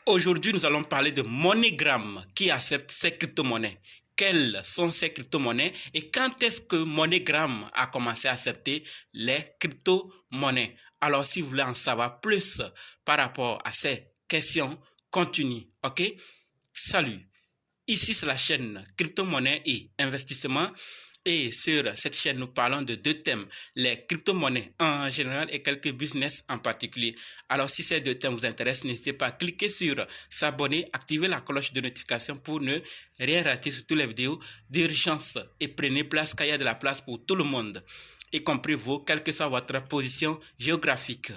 Aujourd'hui, nous allons parler de MoneyGram qui accepte ces crypto-monnaies. Quelles sont ces crypto-monnaies et quand est-ce que MoneyGram a commencé à accepter les crypto-monnaies? Alors, si vous voulez en savoir plus par rapport à ces questions, continuez, ok? Salut! Ici, c'est la chaîne Crypto-monnaie et investissement. Et sur cette chaîne, nous parlons de deux thèmes, les crypto-monnaies en général et quelques business en particulier. Alors, si ces deux thèmes vous intéressent, n'hésitez pas à cliquer sur s'abonner, activer la cloche de notification pour ne rien rater sur toutes les vidéos d'urgence. Et prenez place car il y a de la place pour tout le monde, y compris vous, quelle que soit votre position géographique.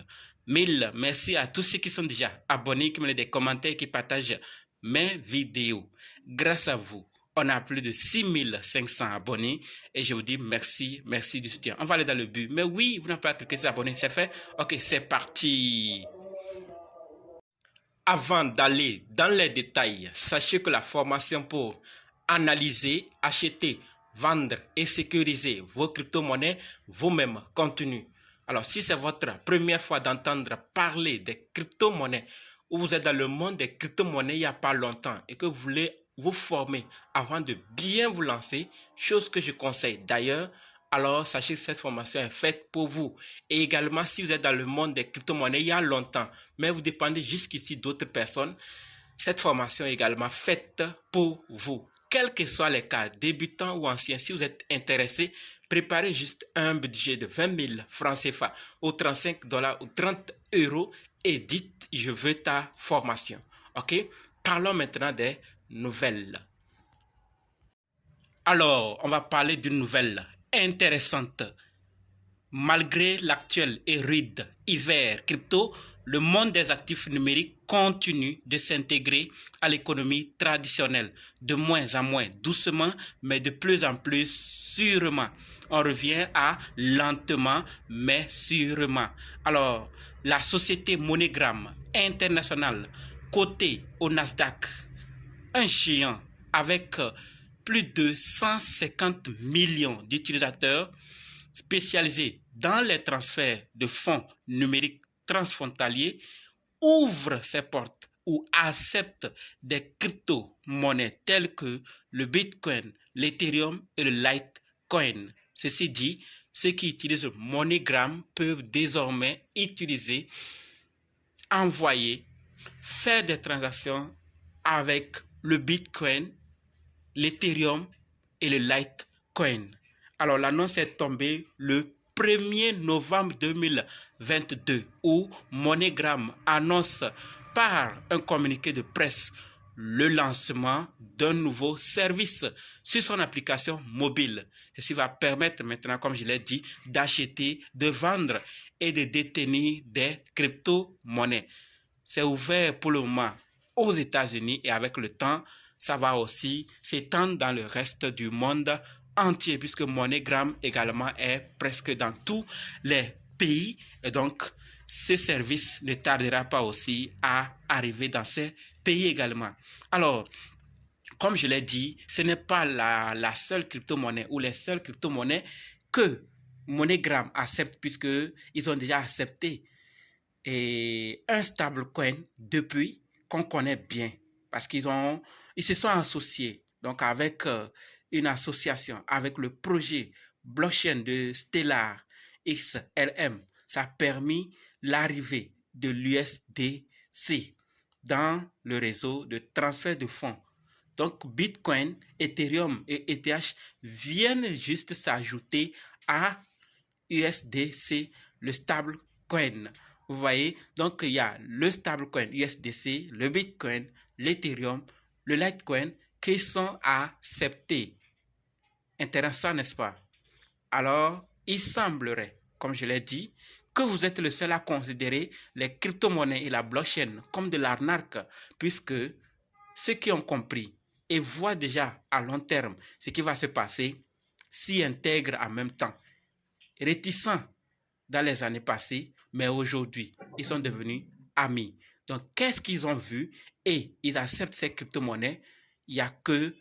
Mille merci à tous ceux qui sont déjà abonnés, qui me laissent des commentaires, qui partagent mes vidéos. Grâce à vous, on a plus de 6500 abonnés et je vous dis merci, merci du soutien. On va aller dans le but. Mais oui, vous n'avez pas cliqué sur abonner, c'est fait? Ok, c'est parti. Avant d'aller dans les détails, sachez que la formation pour analyser, acheter, vendre et sécuriser vos crypto-monnaies vous-même continue. Alors, si c'est votre première fois d'entendre parler des crypto-monnaies ou vous êtes dans le monde des crypto-monnaies il n'y a pas longtemps et que vous voulez vous former avant de bien vous lancer, chose que je conseille d'ailleurs, alors sachez que cette formation est faite pour vous. Et également, si vous êtes dans le monde des crypto-monnaies il y a longtemps, mais vous dépendez jusqu'ici d'autres personnes, cette formation est également faite pour vous. Quels que soient les cas, débutants ou anciens, si vous êtes intéressé, préparez juste un budget de 20 000 francs CFA ou 35 $ ou 30 € et dites « je veux ta formation ». Ok? Parlons maintenant des nouvelles. Alors, on va parler d'une nouvelle intéressante. Malgré l'actuel et rude hiver crypto, le monde des actifs numériques continue de s'intégrer à l'économie traditionnelle, de moins en moins doucement, mais de plus en plus sûrement. On revient à lentement, mais sûrement. Alors, la société MoneyGram internationale, cotée au Nasdaq, un géant avec plus de 150 millions d'utilisateurs, spécialisé dans les transferts de fonds numériques transfrontaliers, ouvre ses portes ou accepte des crypto-monnaies telles que le Bitcoin, l'Ethereum et le Litecoin. Ceci dit, ceux qui utilisent MoneyGram peuvent désormais utiliser, envoyer, faire des transactions avec le Bitcoin, l'Ethereum et le Litecoin. Alors, l'annonce est tombée le 1er novembre 2022 où MoneyGram annonce par un communiqué de presse le lancement d'un nouveau service sur son application mobile. Ceci va permettre maintenant, comme je l'ai dit, d'acheter, de vendre et de détenir des crypto-monnaies. C'est ouvert pour le moment aux États-Unis et avec le temps, ça va aussi s'étendre dans le reste du monde entier puisque MoneyGram également est presque dans tous les pays et donc ce service ne tardera pas aussi à arriver dans ces pays également. Alors, comme je l'ai dit, ce n'est pas la seule crypto-monnaie ou les seules crypto-monnaies que MoneyGram accepte puisqu'ils ont déjà accepté un stablecoin depuis qu'on connaît bien parce qu'ils se sont associés donc avec une association avec le projet blockchain de Stellar XLM. Ça a permis l'arrivée de l'USDC dans le réseau de transfert de fonds. Donc Bitcoin, Ethereum et ETH viennent juste s'ajouter à USDC, le stablecoin. Vous voyez, donc il y a le stablecoin USDC, le Bitcoin, l'Ethereum, le Litecoin qui sont acceptés. Intéressant, n'est-ce pas? Alors, il semblerait, comme je l'ai dit, que vous êtes le seul à considérer les crypto-monnaies et la blockchain comme de l'arnaque, puisque ceux qui ont compris et voient déjà à long terme ce qui va se passer s'y intègrent en même temps. Réticents dans les années passées, mais aujourd'hui, ils sont devenus amis. Donc, qu'est-ce qu'ils ont vu et ils acceptent ces crypto-monnaies? Il n'y a que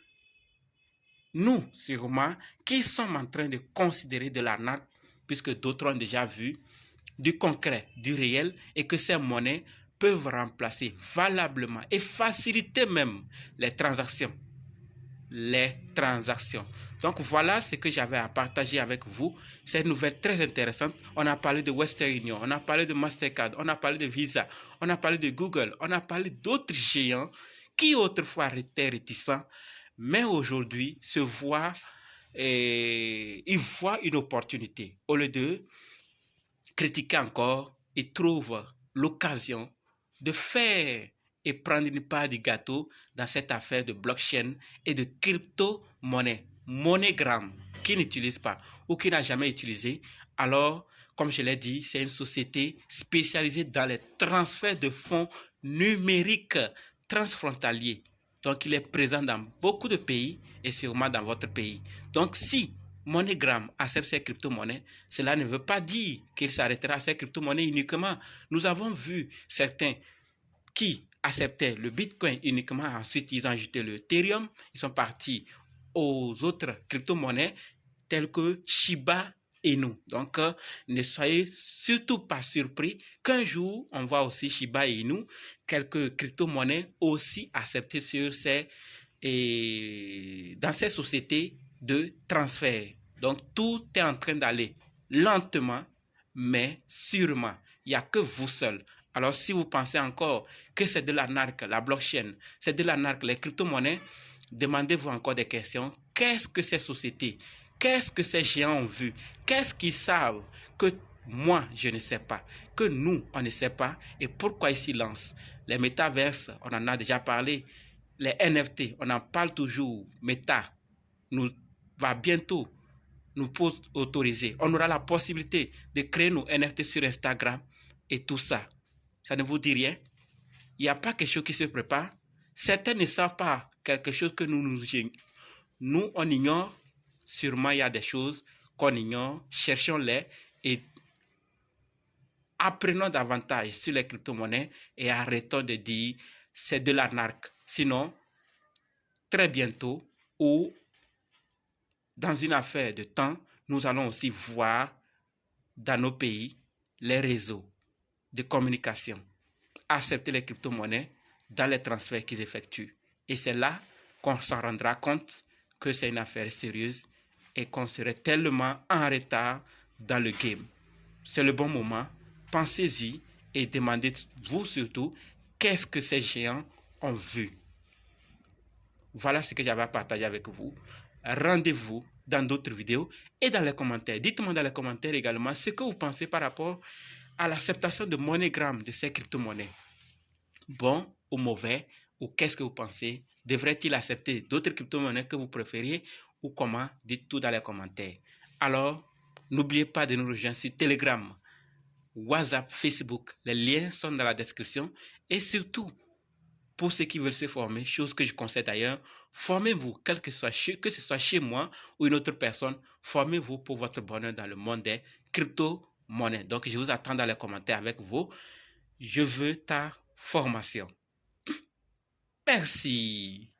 nous, sûrement, qui sommes en train de considérer de l'arnaque, puisque d'autres ont déjà vu du concret, du réel, et que ces monnaies peuvent remplacer valablement et faciliter même les transactions. Donc voilà ce que j'avais à partager avec vous. Cette nouvelle très intéressante. On a parlé de Western Union, on a parlé de Mastercard, on a parlé de Visa, on a parlé de Google, on a parlé d'autres géants qui autrefois étaient réticents, mais aujourd'hui se voient et ils voient une opportunité. Au lieu de critiquer encore, ils trouvent l'occasion de faire et prendre une part du gâteau dans cette affaire de blockchain et de crypto-monnaie. MoneyGram, qui n'utilise pas ou qui n'a jamais utilisé, alors, comme je l'ai dit, c'est une société spécialisée dans les transferts de fonds numériques transfrontaliers. Donc, il est présent dans beaucoup de pays et sûrement dans votre pays. Donc, si MoneyGram accepte ces crypto-monnaies, cela ne veut pas dire qu'il s'arrêtera à ces crypto-monnaies uniquement. Nous avons vu certains qui acceptaient le Bitcoin uniquement, ensuite ils ont ajouté le Ethereum, ils sont partis aux autres crypto-monnaies telles que Shiba Inu. Donc, ne soyez surtout pas surpris qu'un jour, on voit aussi Shiba Inu, quelques crypto-monnaies aussi acceptées sur dans ces sociétés de transfert. Donc, tout est en train d'aller lentement, mais sûrement. Il n'y a que vous seul. Alors, si vous pensez encore que c'est de l'arnaque, la blockchain, c'est de l'arnaque, les crypto-monnaies, demandez-vous encore des questions. Qu'est-ce que ces sociétés, qu'est-ce que ces géants ont vu? Qu'est-ce qu'ils savent que moi, je ne sais pas, que nous, on ne sait pas, et pourquoi ils s'y lancent? Les métaverses, on en a déjà parlé. Les NFT, on en parle toujours. Meta nous va bientôt nous autoriser. On aura la possibilité de créer nos NFT sur Instagram et tout ça. Ça ne vous dit rien? Il n'y a pas quelque chose qui se prépare. Certains ne savent pas quelque chose que nous on ignore. Sûrement, il y a des choses qu'on ignore. Cherchons-les et apprenons davantage sur les crypto-monnaies et arrêtons de dire c'est de l'arnaque. Sinon, très bientôt ou dans une affaire de temps, nous allons aussi voir dans nos pays les réseaux de communication accepter les crypto-monnaies dans les transferts qu'ils effectuent. Et c'est là qu'on s'en rendra compte que c'est une affaire sérieuse et qu'on serait tellement en retard dans le game. C'est le bon moment. Pensez-y et demandez-vous surtout qu'est-ce que ces géants ont vu. Voilà ce que j'avais à partager avec vous. Rendez-vous dans d'autres vidéos et dans les commentaires. Dites-moi dans les commentaires également ce que vous pensez par rapport à l'acceptation de MoneyGram de ces crypto-monnaies. Bon ou mauvais, ou qu'est-ce que vous pensez? Devrait-il accepter d'autres crypto-monnaies que vous préfériez ou comment? Dites tout dans les commentaires. Alors, n'oubliez pas de nous rejoindre sur Telegram, WhatsApp, Facebook. Les liens sont dans la description. Et surtout, pour ceux qui veulent se former, chose que je conseille d'ailleurs, formez-vous, que ce soit chez moi ou une autre personne, formez-vous pour votre bonheur dans le monde des crypto-monnaies. Donc, je vous attends dans les commentaires avec vous. Je veux ta formation. Merci.